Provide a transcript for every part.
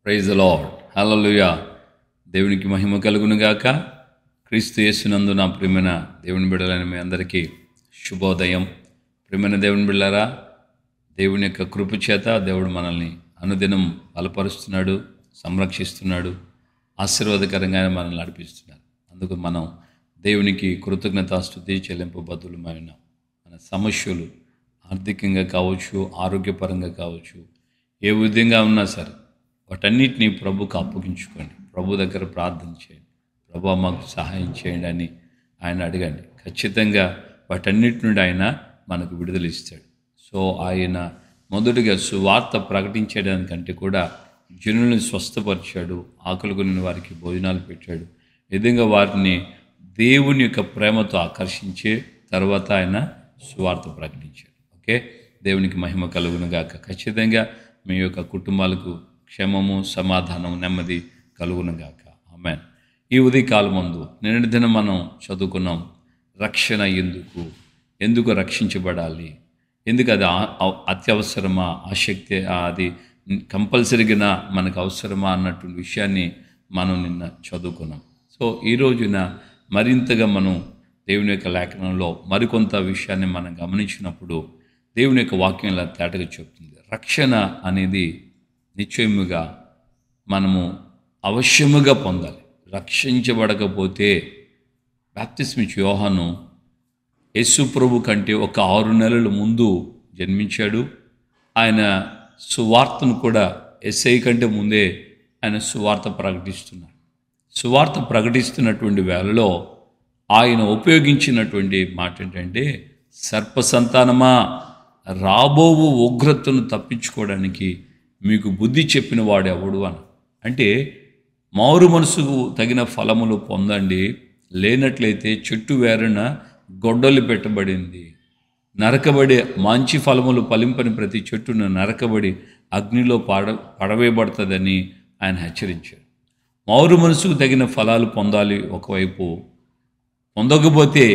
Praise the lord. హల్లెలూయా. దేవునికి మహిమ కలుగును గాక. క్రీస్తు యేసునందు నా ప్రియమైన దేవుని బిడ్డలైన మీ అందరికీ శుభోదయం. ప్రియమైన దేవుని బిడ్డలారా, దేవుని యొక్క కృప చేత దేవుడు మనల్ని అనుదినం బలపరుస్తున్నాడు, సంరక్షిస్తున్నాడు, ఆశీర్వాదకరంగా మనల్ని నడిపిస్తున్నాడు. అందుకు మనం దేవునికి కృతజ్ఞతాస్తుతి చెల్లింపబద్దులమైన మన సమస్యలు ఆర్థికంగా కావచ్చు, ఆరోగ్యపరంగా కావచ్చు, ఏ విధంగా ఉన్నా సరే వాటన్నిటినీ ప్రభుకు అప్పగించుకోండి. ప్రభు దగ్గర ప్రార్థన చేయండి. ప్రభు మాకు సహాయం చేయండి అని ఆయన అడగండి. ఖచ్చితంగా వాటన్నిటి నుండి ఆయన మనకు విడుదల ఇస్తాడు. సో ఆయన మొదటిగా సువార్త ప్రకటించడానికంటే కూడా జనులను స్వస్థపరిచాడు, ఆకలి కొనిన వారికి భోజనాలు పెట్టాడు. ఈ విధంగా వారిని దేవుని యొక్క ప్రేమతో ఆకర్షించే తర్వాత ఆయన సువార్త ప్రకటించాడు. ఓకే, దేవునికి మహిమ కలుగును గాక. ఖచ్చితంగా మీ యొక్క కుటుంబాలకు క్షేమము, సమాధానం, నెమ్మది కలుగును గాక. ఆమేన్. ఈ ఉదయకాలం ముందు నిన్నటి దినం మనం చదువుకున్నాం, రక్షణ ఎందుకు రక్షించబడాలి, ఎందుకు అది అత్యవసరమా, ఆసక్తి, అది కంపల్సరీగా మనకు అవసరమా అన్నటువంటి విషయాన్ని మనం నిన్న చదువుకున్నాం. సో ఈ రోజున మరింతగా మనం దేవుని యొక్క లేఖనంలో మరికొంత విషయాన్ని మనం గమనించినప్పుడు దేవుని యొక్క వాక్యం ఇలా తేటగా చెప్తుంది. రక్షణ అనేది నిశ్చయముగా మనము అవశ్యముగా పొందాలి. రక్షించబడకపోతే బాప్తిస్మిచ్చు యోహాను యేసు ప్రభు కంటే ఒక 6 నెలల ముందు జన్మించాడు. ఆయన సువార్తను కూడా యేసయ్య కంటే ముందే ఆయన సువార్త ప్రకటిస్తున్నాడు. సువార్త ప్రకటిస్తున్నటువంటి వేళలో ఆయన ఉపయోగించినటువంటి మాట ఏంటంటే, సర్ప సంతానమా, రాబోవు ఉగ్రతను తప్పించుకోవడానికి మీకు బుద్ధి చెప్పిన వాడు ఎవడు అని. అంటే మారు మనసుకు తగిన ఫలములు పొందండి, లేనట్లయితే చెట్టు వేరున గొడ్డలు పెట్టబడింది, నరకబడి మంచి ఫలములు ఫలింపని ప్రతి చెట్టును నరకబడి అగ్నిలో పడవేయబడుతుందని ఆయన హెచ్చరించాడు. మారు మనసుకు తగిన ఫలాలు పొందాలి ఒకవైపు, పొందకపోతే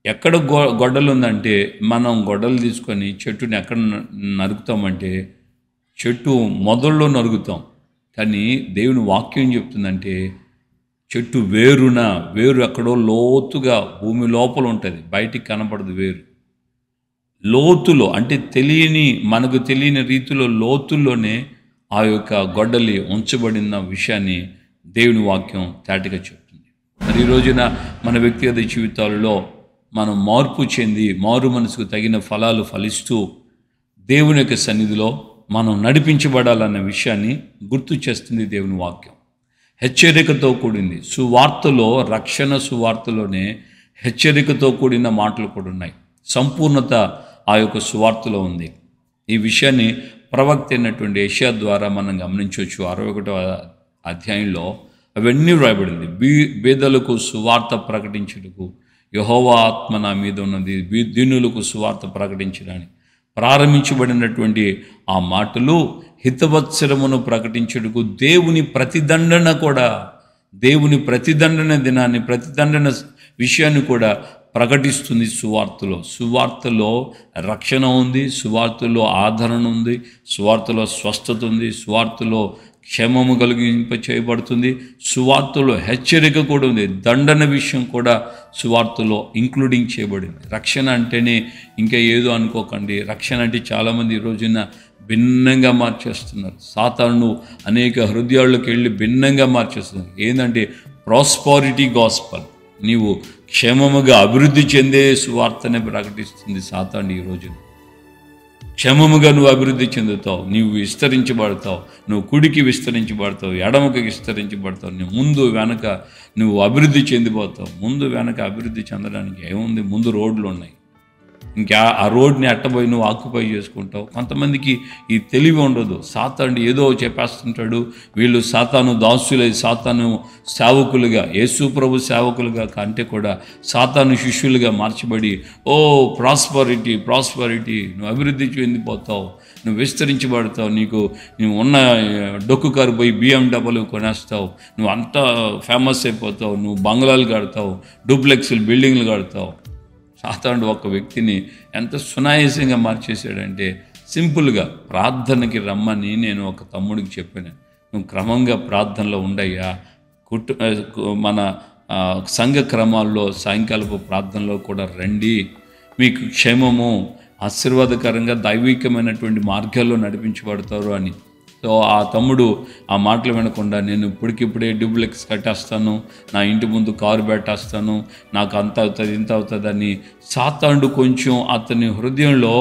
ఎక్కడ గొడ్డలు ఉందంటే మనం గొడ్డలు తీసుకొని చెట్టుని ఎక్కడ నరుకుతామంటే చెట్టు మొదల్లో నరుగుతాం. కానీ దేవుని వాక్యం చెప్తుందంటే చెట్టు వేరు ఎక్కడో లోతుగా భూమి లోపల ఉంటుంది, బయటికి కనపడదు. వేరు లోతులో, అంటే మనకు తెలియని రీతిలో లోతుల్లోనే ఆ యొక్క గొడ్డలి ఉంచబడిన విషయాన్ని దేవుని వాక్యం తేటగా చెప్తుంది. మరి ఈ రోజున మన వ్యక్తిగత జీవితాలలో మనం మార్పు చెంది మారు మనసుకు తగిన ఫలాలు ఫలిస్తూ దేవుని యొక్క సన్నిధిలో మనం నడిపించబడాలన్న విషయాన్ని గుర్తు చేస్తుంది దేవుని వాక్యం. హెచ్చరికతో కూడింది సువార్తలో, రక్షణ సువార్తలోనే హెచ్చరికతో కూడిన మాటలు కూడా ఉన్నాయి. సంపూర్ణత ఆ యొక్క సువార్తలో ఉంది. ఈ విషయాన్ని ప్రవక్త అయినటువంటి యెషయా ద్వారా మనం గమనించవచ్చు. 61వ అధ్యాయంలో అవన్నీ వ్రాయబడింది. బీదలకు సువార్త ప్రకటించుటకు యెహోవా ఆత్మ నా మీద ఉన్నది, దీనులకు సువార్త ప్రకటించడానికి ప్రారంభించబడినటువంటి ఆ మాటలు హితవత్సరమును ప్రకటించుటకు దేవుని ప్రతిదండన దినాన్ని, ప్రతిదండన విషయాన్ని కూడా ప్రకటిస్తుంది. సువార్తలో రక్షణ ఉంది, సువార్తలో ఆదరణ ఉంది, సువార్తలో స్వస్థత ఉంది, సువార్తలో క్షేమము కలిగింప చేయబడుతుంది, సువార్తలో హెచ్చరిక కూడా ఉంది, దండన విషయం కూడా సువార్తలో ఇంక్లూడింగ్ చేయబడింది. రక్షణ అంటేనే ఇంకా ఏదో అనుకోకండి. రక్షణ అంటే చాలామంది ఈ రోజున భిన్నంగా మార్చేస్తున్నారు. సాతాను అనేక హృదయాల్లోకి వెళ్ళి భిన్నంగా మార్చేస్తున్నారు. ఏంటంటే ప్రాస్పారిటీ గాస్పల్, నీవు క్షేమముగా అభివృద్ధి చెందే సువార్తనే ప్రకటిస్తుంది సాతాను. ఈ రోజున క్షేమముగా నువ్వు అభివృద్ధి చెందుతావు, నీవు విస్తరించబడతావు, నువ్వు కుడికి విస్తరించబడతావు, ఎడమకి విస్తరించబడతావు, నువ్వు ముందు వెనక నువ్వు అభివృద్ధి చెందిపోతావు. ముందు వెనక అభివృద్ధి చెందడానికి ఏముంది, ముందు రోడ్లు ఉన్నాయి, ఇంకా ఆ రోడ్ని ఎట్టబోయి నువ్వు ఆక్యుపై చేసుకుంటావు. కొంతమందికి ఈ తెలివి ఉండదు. సాతాను ఏదో చెప్పేస్తుంటాడు, వీళ్ళు సాతాను దాసులై సాతాను సేవకులుగా, యేసు ప్రభు సేవకులుగా కంటే కూడా సాతాను శిష్యులుగా మార్చబడి, ప్రాస్పరిటీ, నువ్వు అభివృద్ధి చెందిపోతావు, నువ్వు విస్తరించబడతావు, నువ్వు ఉన్న డొక్కు కారు పోయి BMW కొనేస్తావు, నువ్వు అంతా ఫేమస్ అయిపోతావు, నువ్వు బంగ్లాలు కడతావు, డూప్లెక్స్లు బిల్డింగ్లు కడతావు. సాతానుడు ఒక వ్యక్తిని ఎంత సునాయాసంగా మార్చేశాడంటే, సింపుల్గా ప్రార్థనకి రమ్మని నేను ఒక తమ్ముడికి చెప్పాను. నువ్వు క్రమంగా ప్రార్థనలో ఉండయ్యా. మన సంఘ క్రమాల్లో సాయంకాలపు ప్రార్థనలో కూడా రండి, మీకు క్షేమము ఆశీర్వాదకరంగా దైవికమైనటువంటి మార్గాల్లో నడిపించబడతారు అని. సో ఆ తమ్ముడు ఆ మాటలు వినకుండా, నేను ఇప్పటికిప్పుడే డూప్లెక్స్ కట్టేస్తాను, నా ఇంటి ముందు కారు పెట్టేస్తాను, నాకు అంత అవుతుంది ఇంత అవుతుంది అని సాతానుడు కొంచెం అతని హృదయంలో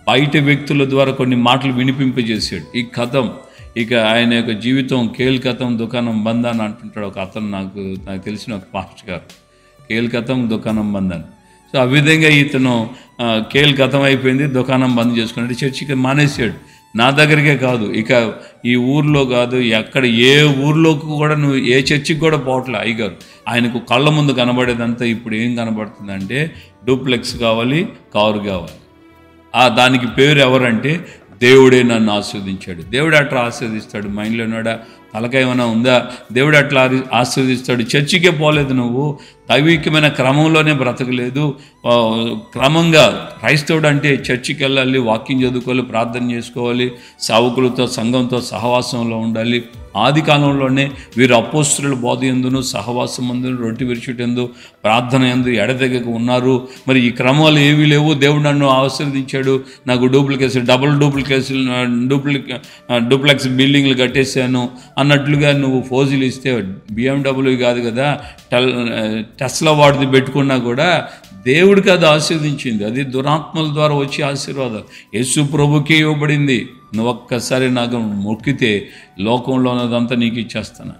బయట వ్యక్తుల ద్వారా కొన్ని మాటలు వినిపింపజేశాడు. ఈ కథం ఇక ఆయన యొక్క జీవితం కేల్కతం దుకాణం బంద్ అని అంటుంటాడు ఒక అతను. నాకు తెలిసిన ఒక పాస్టర్ గారు, కేల్కతం దుకాణం బంద్ అని. సో ఆ విధంగా ఇతను కేల్కతం అయిపోయింది, దుకాణం బంద్ చేసుకున్నాడు, చర్చికి మానేసాడు. నా దగ్గరికే కాదు, ఇక ఈ ఊర్లో కాదు, ఎక్కడ ఏ ఊర్లోకి కూడా నువ్వు ఏ చర్చికి కూడా పోవట్లే. అయ్యగారు ఆయనకు కళ్ళ ముందు కనబడేదంతా ఇప్పుడు ఏం కనబడుతుందంటే డూప్లెక్స్ కావాలి, కారు కావాలి. దానికి పేరు ఎవరంటే దేవుడే నన్ను ఆస్వాదించాడు. దేవుడు అట్లా ఆస్వాదిస్తాడు. మైండ్లో ఉన్నాడా, తలకాయ ఏమైనా ఉందా? దేవుడు అట్లా ఆస్వాదిస్తాడు. చర్చికే పోలేదు, నువ్వు దైవికమైన క్రమంలోనే బ్రతకలేదు. క్రమంగా క్రైస్తవుడు అంటే చర్చికి వెళ్ళాలి, వాక్యం చదువుకోవాలి, ప్రార్థన చేసుకోవాలి, సేవకులతో సంఘంతో సహవాసంలో ఉండాలి. ఆది కాలంలోనే వీరు అపోస్తుల బోధ ఎందును, సహవాసం ఎందును, రొట్టె విరుచుటెందు, ప్రార్థన ఎందు ఎడతెగక ఉన్నారు. మరి ఈ క్రమాలు ఏవీ లేవు. దేవుడు నన్ను ఆశీర్వదించాడు, నాకు డూప్లెక్స్ బిల్డింగ్లు కట్టేశాను అన్నట్లుగా నువ్వు ఫోజులు ఇస్తే, BMW కాదు కదా, టెస్లా వాడిది పెట్టుకున్నా కూడా దేవుడికి అది ఆశీర్వదించింది. అది దురాత్మల ద్వారా వచ్చే ఆశీర్వాదం యేసు ప్రభుకే ఇవ్వబడింది. నువ్వు ఒక్కసారి నాకు మొక్కితే లోకంలో ఉన్నదంతా నీకు ఇచ్చేస్తాను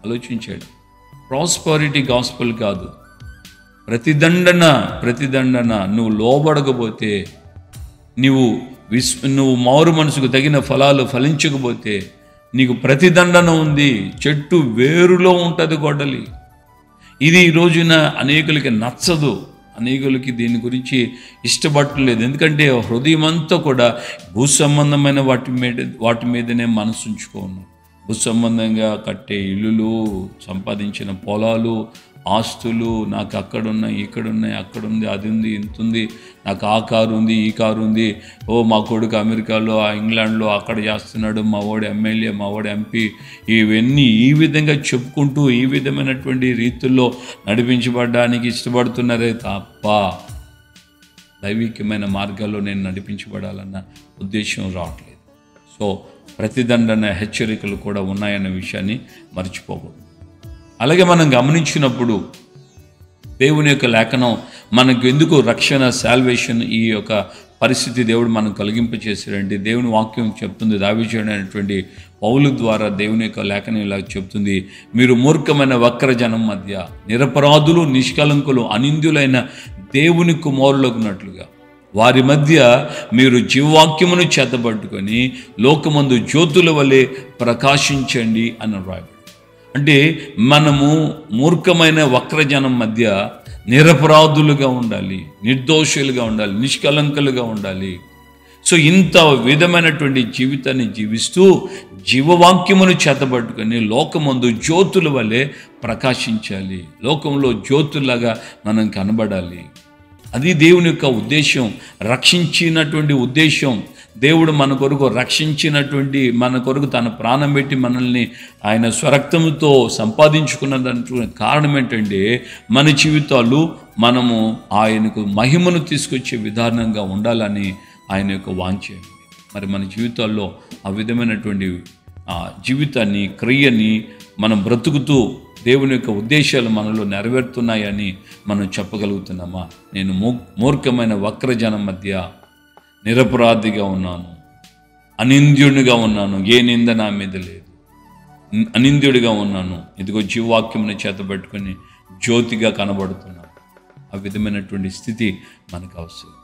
ఆలోచించాడు. ప్రాస్పరిటీ గాస్పల్ కాదు, ప్రతిదండన. నువ్వు లోబడకపోతే, నువ్వు మారు మనసుకు తగిన ఫలాలు ఫలించకపోతే నీకు ప్రతిదండన ఉంది. చెట్టు వేరులో ఉంటుంది గొడ్డలి. ఇది ఈ రోజున అనేకులకి నచ్చదు, అనేకులకి దీని గురించి ఇష్టపడలేదు. ఎందుకంటే హృదయం అంతా కూడా భూ సంబంధమైన వాటి మీదనే మనసు ఉంచుకోను. భూ సంబంధంగా కట్టే ఇల్లులు, సంపాదించిన పొలాలు, ఆస్తులు, నాకు అక్కడున్నాయి, ఇక్కడున్నాయి, అక్కడుంది, అది ఉంది, ఇంత ఉంది, నాకు ఆ కారు ఉంది, ఈ కారు ఉంది, మా కొడుకు అమెరికాలో, ఇంగ్లాండ్లో అక్కడ చేస్తున్నాడు, మా వాడు ఎమ్మెల్యే, మా వాడు MP, ఇవన్నీ ఈ విధంగా చెప్పుకుంటూ ఈ విధమైనటువంటి రీతుల్లో నడిపించబడడానికి ఇష్టపడుతున్నారే తప్ప దైవికమైన మార్గాల్లో నేను నడిపించబడాలన్న ఉద్దేశం రావట్లేదు. సో ప్రతిదండన హెచ్చరికలు కూడా ఉన్నాయన్న విషయాన్ని మర్చిపోకూడదు. అలాగే మనం గమనించినప్పుడు దేవుని యొక్క లేఖనం మనకు ఎందుకు రక్షణ, సాల్వేషన్, ఈ యొక్క పరిస్థితి దేవుడు మనం కలిగింపచేశాడంటే దేవుని వాక్యం చెప్తుంది. దావీదుడైనటువంటి పౌలు ద్వారా దేవుని యొక్క లేఖనం ఇలా చెప్తుంది, మీరు మూర్ఖమైన వక్ర జనం మధ్య నిరపరాధులు, నిష్కలంకులు, అనింద్యులైన దేవుని కుమారులకున్నట్లుగా వారి మధ్య మీరు జీవవాక్యమును చేతబట్టుకొని లోకమందు జ్యోతుల వలె ప్రకాశించండి అని రాయబడి. అంటే మనము మూర్ఖమైన వక్రజనం మధ్య నిరపరాధులుగా ఉండాలి, నిర్దోషులుగా ఉండాలి, నిష్కలంకులుగా ఉండాలి. సో ఇంత విధమైనటువంటి జీవితాన్ని జీవిస్తూ జీవవాక్యమును చేతబట్టుకొని లోకమందు జ్యోతుల వలె ప్రకాశించాలి. లోకంలో జ్యోతులాగా మనం కనబడాలి. అది దేవుని యొక్క ఉద్దేశం, రక్షించినటువంటి ఉద్దేశం. దేవుడు మన కొరకు రక్షించినటువంటి, మన కొరకు తన ప్రాణం పెట్టి మనల్ని ఆయన స్వరక్తముతో సంపాదించుకున్నదానికి కారణం ఏంటంటే మన జీవితాలు మనము ఆయనకు మహిమను తీసుకొచ్చే విధానంగా ఉండాలని ఆయన యొక్క వాంఛ. మరి మన జీవితాల్లో ఆ విధమైనటువంటి జీవితాన్ని, క్రియని మనం బ్రతుకుతూ దేవుని యొక్క ఉద్దేశాలు మనలో నెరవేరుతున్నాయని మనం చెప్పగలుగుతున్నామా? నేను మూర్ఖమైన వక్రజనం మధ్య నిరపరాధిగా ఉన్నాను, అనింద్యుడిగా ఉన్నాను, ఏ నింద నా మీద లేదు, అనింద్యుడిగా ఉన్నాను, ఇదిగో జీవవాక్యమును చేతబట్టుకొని జ్యోతిగా కనబడుతున్నాను. ఆ విధమైనటువంటి స్థితి మనకు అవసరం.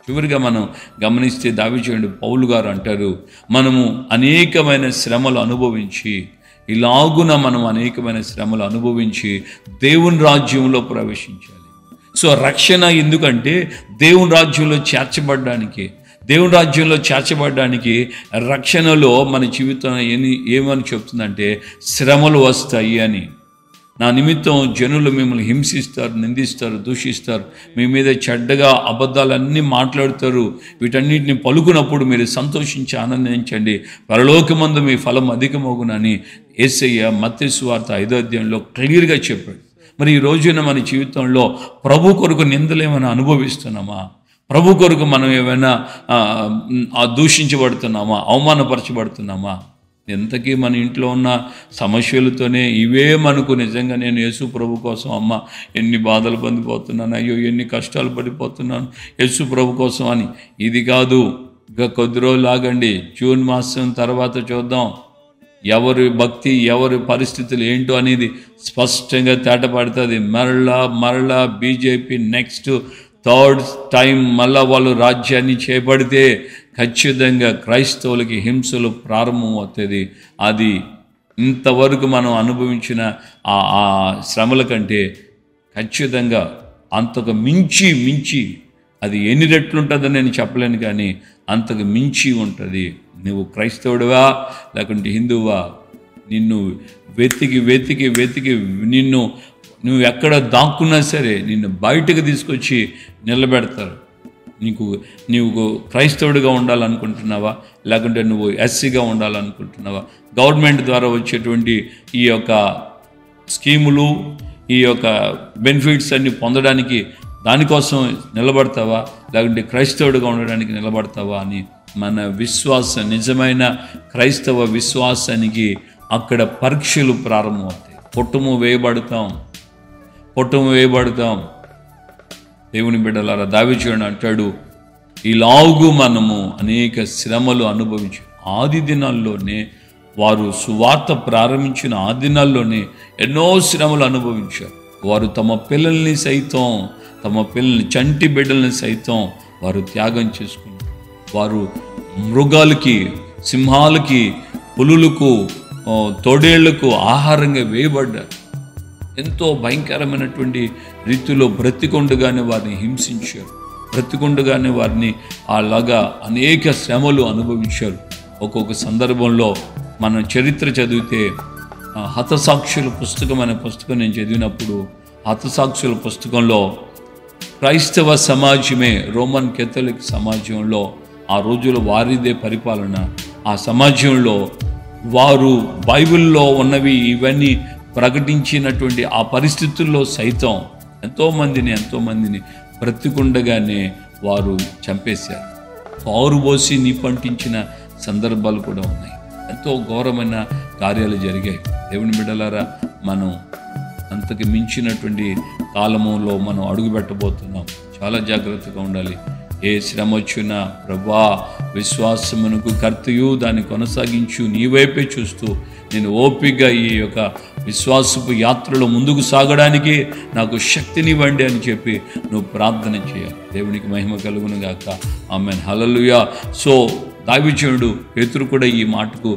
చివరిగా మనం గమనిస్తే దావీదు పౌలు గారు అంటారు, మనము అనేకమైన శ్రమలు అనుభవించి, ఇలాగున మనం అనేకమైన శ్రమలు అనుభవించి దేవుని రాజ్యంలో ప్రవేశించాలి. సో రక్షణ ఎందుకంటే దేవుని రాజ్యంలో చేర్చబడడానికి, దేవుని రాజ్యంలో చేర్చబడడానికి రక్షణలో మన జీవితం ఏమని చెప్తుందంటే శ్రమలు వస్తాయి అని. నా నిమిత్తం జనులు మిమ్మల్ని హింసిస్తారు, నిందిస్తారు, దూషిస్తారు, మీ మీద చెడ్డగా అబద్ధాలన్నీ మాట్లాడతారు. వీటన్నిటిని పలుకున్నప్పుడు మీరు సంతోషించి ఆనందించండి, పరలోకమందు మీ ఫలం అధికమగునని యేసయ్య మత్తయి సువార్త 5వ అధ్యాయంలో క్లియర్గా చెప్పాడు. మరి ఈ రోజున మన జీవితంలో ప్రభు కొరకు నిందలేమైనా అనుభవిస్తున్నామా? ప్రభు కొరకు మనం ఏమైనా దూషించబడుతున్నామా? అవమానపరచబడుతున్నామా? ఎంతకీ మన ఇంట్లో ఉన్న సమస్యలతోనే ఇవే మనకు నిజంగా నేను యేసు ప్రభు కోసం అమ్మ ఎన్ని బాధలు పొందిపోతున్నాను, అయ్యో ఎన్ని కష్టాలు పడిపోతున్నాను యేసు ప్రభు కోసం అని. ఇది కాదు, ఇక కొద్ది రోజులు ఆగండి, జూన్ మాసం తర్వాత చూద్దాం ఎవరి భక్తి ఎవరి పరిస్థితులు ఏంటో అనేది స్పష్టంగా తేటపడుతుంది. మరలా బీజేపీ నెక్స్ట్ 3rd టైం మళ్ళా వాళ్ళు రాజ్యాన్ని చేపడితే ఖచ్చితంగా క్రైస్తవులకి హింసలు ప్రారంభం అవుతుంది. అది ఇంతవరకు మనం అనుభవించిన ఆ శ్రమల కంటే ఖచ్చితంగా అంతకు మించి అది ఎన్ని రెట్లు ఉంటుందని నేను చెప్పలేను, కానీ అంతకు మించి ఉంటుంది. నువ్వు క్రైస్తవుడివా లేకుంటే హిందువా, నిన్ను వెతికి నువ్వు ఎక్కడ దాక్కున్నా సరే నిన్ను బయటకు తీసుకొచ్చి నిలబెడతారు. నీవు క్రైస్తవుడిగా ఉండాలనుకుంటున్నావా లేకుంటే నువ్వు ఎస్సీగా ఉండాలనుకుంటున్నావా? గవర్నమెంట్ ద్వారా వచ్చేటువంటి ఈ యొక్క స్కీములు, ఈ యొక్క బెనిఫిట్స్ అన్ని పొందడానికి దానికోసం నిలబడతావా లేకుంటే క్రైస్తవుడిగా ఉండడానికి నిలబడతావా అని మన విశ్వాసం, నిజమైన క్రైస్తవ విశ్వాసానికి అక్కడ పరీక్షలు ప్రారంభమవుతాయి. పొట్టము వేయబడతాం. దేవుని బిడ్డలారా, దావీదు అంటాడు, ఇలాగు మనము అనేక శ్రమలు అనుభవించి ఆది దినాల్లోనే వారు సువార్త ప్రారంభించిన ఆ దినాల్లోనే ఎన్నో శ్రమలు అనుభవించారు. వారు తమ పిల్లల్ని చంటి బిడ్డల్ని సైతం వారు త్యాగం చేసుకున్నారు. వారు మృగాలకి, సింహాలకి, పులులకు, తోడేళ్లకు ఆహారంగా వేయబడ్డారు. ఎంతో భయంకరమైనటువంటి రీతిలో బ్రతికొండగానే వారిని హింసించారు, బ్రతికొండగానే వారిని అలాగా అనేక శ్రమలు అనుభవించారు. ఒక్కొక్క సందర్భంలో మనం చరిత్ర చదివితే హతసాక్షుల పుస్తకం అనే పుస్తకం నేను చదివినప్పుడు, హతసాక్షుల పుస్తకంలో క్రైస్తవ సమాజమే, రోమన్ కేథలిక్ సమాజంలో ఆ రోజుల్లో వారిదే పరిపాలన. ఆ సమాజంలో వారు బైబిల్లో ఉన్నవి ఇవన్నీ ప్రకటించినటువంటి ఆ పరిస్థితుల్లో సైతం ఎంతోమందిని బ్రతికుండగానే వారు చంపేశారు. పారుబోసి నిప్పంటించిన సందర్భాలు కూడా ఉన్నాయి. ఎంతో ఘోరమైన కార్యాలు జరిగాయి. దేవుని బిడ్డలారా, మనం అంతకు మించినటువంటి కాలములో మనం అడుగుపెట్టబోతున్నాం. చాలా జాగ్రత్తగా ఉండాలి. ఏ శ్రమ వచ్చినా ప్రభువా విశ్వాసమునకు కర్తయు దాన్ని కొనసాగించు నీ వైపే చూస్తూ నేను ఓపికగా ఈ యొక్క విశ్వాసపు యాత్రలో ముందుకు సాగడానికి నాకు శక్తినివ్వండి అని చెప్పి నువ్వు ప్రార్థన చేయాలి. దేవునికి మహిమ కలుగును గాక. ఆమేన్, హల్లెలూయా. సో దావీదు పేతురు కూడా ఈ మాటకు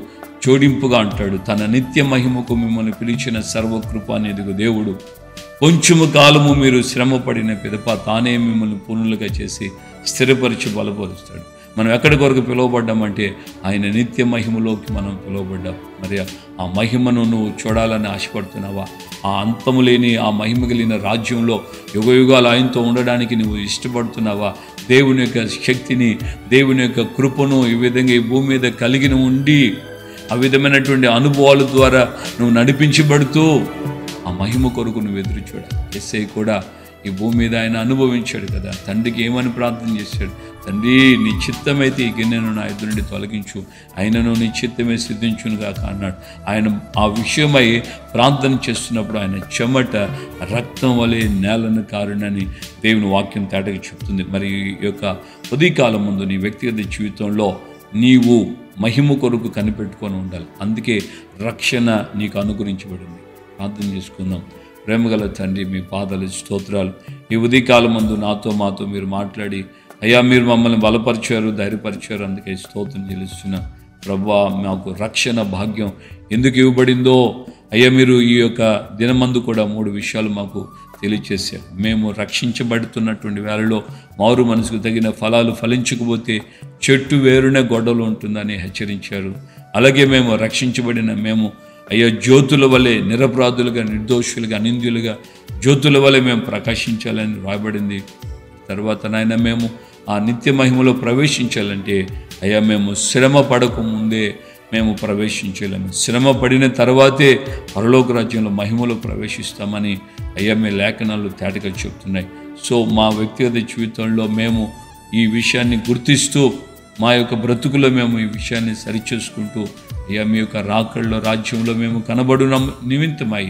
జోడింపుగా అంటాడు, తన నిత్య మహిమకు మిమ్మల్ని పిలిచిన సర్వకృపానిధిగు దేవుడు కొంచెము కాలము మీరు శ్రమ పడిన పిదప తానే మిమ్మల్ని పూర్ణులుగా చేసి స్థిరపరిచి బలపరుస్తాడు. మనం ఎక్కడి కొరకు పిలువబడ్డామంటే ఆయన నిత్య మహిమలోకి మనం పిలువబడ్డాం. మరి ఆ మహిమను నువ్వు చూడాలని ఆశపడుతున్నావా? ఆ అంతము లేని ఆ మహిమ కలిగిన రాజ్యంలో యుగయుగాలు ఆయనతో ఉండడానికి నువ్వు ఇష్టపడుతున్నావా? దేవుని యొక్క శక్తిని, దేవుని యొక్క కృపను ఈ విధంగా ఈ భూమి మీద కలిగిన ఉండి ఆ విధమైనటువంటి అనుభవాల ద్వారా నువ్వు నడిపించబడుతూ ఆ మహిమ కొరకు నువ్వు ఎదురు చూడాలి. యేసయ్య కూడా ఈ భూమి మీద ఆయన అనుభవించాడు కదా. తండ్రికి ఏమని ప్రార్థన చేశాడు? తండ్రి నీ చిత్తమైతే ఈ గిన్నెను నా ఎదురు నుండి తొలగించు, ఆయనను నీ చిత్తమే సిద్ధించును గాక అన్నాడు. ఆయన ఆ విషయమై ప్రార్థన చేస్తున్నప్పుడు ఆయన చెమట రక్తం వలె నేలను కారునని దేవుని వాక్యం తేటగా చెప్తుంది. మరి ఈ యొక్క ఉదయకాలం ముందు నీ వ్యక్తిగత జీవితంలో నీవు మహిమ కొరకు కనిపెట్టుకొని ఉండాలి. అందుకే రక్షణ నీకు అనుగ్రహించబడింది. ప్రార్థన చేసుకుందాం. ప్రేమగల తండ్రి, మీ పాదాల స్తోత్రాలు. ఈ ఉదయకాలం ముందు మాతో మీరు మాట్లాడి అయ్యా మీరు మమ్మల్ని బలపరిచారు, ధైర్యపరిచారు, అందుకే స్తోత్రం చెల్లిస్తున్నా. ప్రభువా, మాకు రక్షణ భాగ్యం ఎందుకు ఇవ్వబడిందో అయ్యా మీరు ఈ యొక్క దినమందు కూడా 3 విషయాలు మాకు తెలియచేశారు. మేము రక్షించబడుతున్నటువంటి వేళలో మారు మనసుకు తగిన ఫలాలు ఫలించకపోతే చెట్టు వేరునే గొడవలు ఉంటుందని హెచ్చరించారు. అలాగే మేము రక్షించబడిన మేము అయ్యా జ్యోతుల వలె నిరపరాధులుగా, నిర్దోషులుగా, అనింద్యులుగా జ్యోతుల వలె మేము ప్రకాశించాలని రాయబడింది. తర్వాత నాయన మేము ఆ నిత్య మహిమలో ప్రవేశించాలంటే అయ్యా మేము శ్రమ పడక ముందే మేము ప్రవేశించలేము. శ్రమ పడిన తర్వాతే పరలోక రాజ్యంలో మహిమలో ప్రవేశిస్తామని అయ్యా మీ లేఖనాలు తేటగా చెప్తున్నాయి. సో మా వ్యక్తిగత జీవితంలో మేము ఈ విషయాన్ని గుర్తిస్తూ మా యొక్క బ్రతుకులో మేము ఈ విషయాన్ని సరిచేసుకుంటూ అయ్యా మీ యొక్క రాకళ్ళలో రాజ్యంలో మేము కనబడు నిమిత్తమై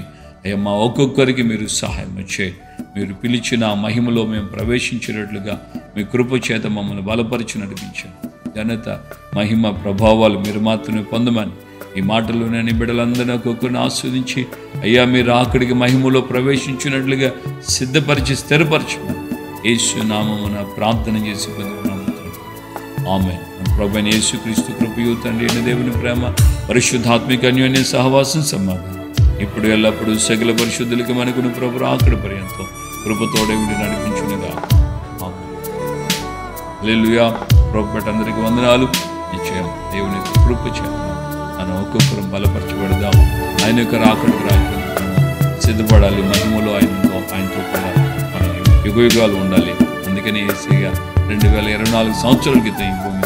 అయ్యా మా ఒక్కొక్కరికి మీరు సహాయం చేయి. మీరు పిలిచిన మహిమలో మేము ప్రవేశించినట్లుగా మీ కృప చేత మమ్మల్ని బలపరిచి నడిపించాను. ఘనత, మహిమ, ప్రభావాలు మీరు మాత్రమే పొందమని ఈ మాటలు నేను బిడ్డలందరినీ ఒక్కొక్కరిని ఆస్వాదించి అయ్యా మీరు అక్కడికి మహిమలో ప్రవేశించినట్లుగా సిద్ధపరిచి స్థిరపరచమని యేసు నామమున ప్రార్థన చేసి పొందుకున్నాము. ఆమేన్. ప్రభువైన యేసుక్రీస్తు కృపయు తండ్రి అయిన దేవుని ప్రేమ, పరిశుద్ధాత్మిక అన్యోన్య సహవాసం, సమాధానం ఇప్పుడు ఎల్లప్పుడూ సకల పరిశుద్ధులకి మనకును ప్రభు అక్కడ పర్యంతం కృపతోడే ఉండి నడిపించునుగా. హల్లెలూయా. ప్రభుపేట అందరికీ వందనాలు. నిశ్చయం దేవుని కృప చేత మనం ఒక్కొక్కరం బలపరచబడదాం. ఆయన యొక్క రాకడికి రాజ్యం సిద్ధపడాలి. మహిమలో ఆయనతో కూడా మనం యుగయుగాలు ఉండాలి. అందుకని యేసయ్య 2024 సంవత్సరాల క్రితం ఈ భూమి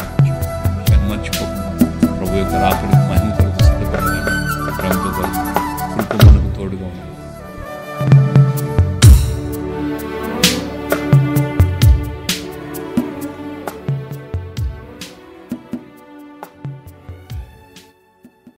మర్చిపోకుండా ప్రభు యొక్క రాకడికి మహిమ కొరకు సిద్ధపడాలి. ప్రభుతో కృప మనకు తోడుగా ఉండాలి.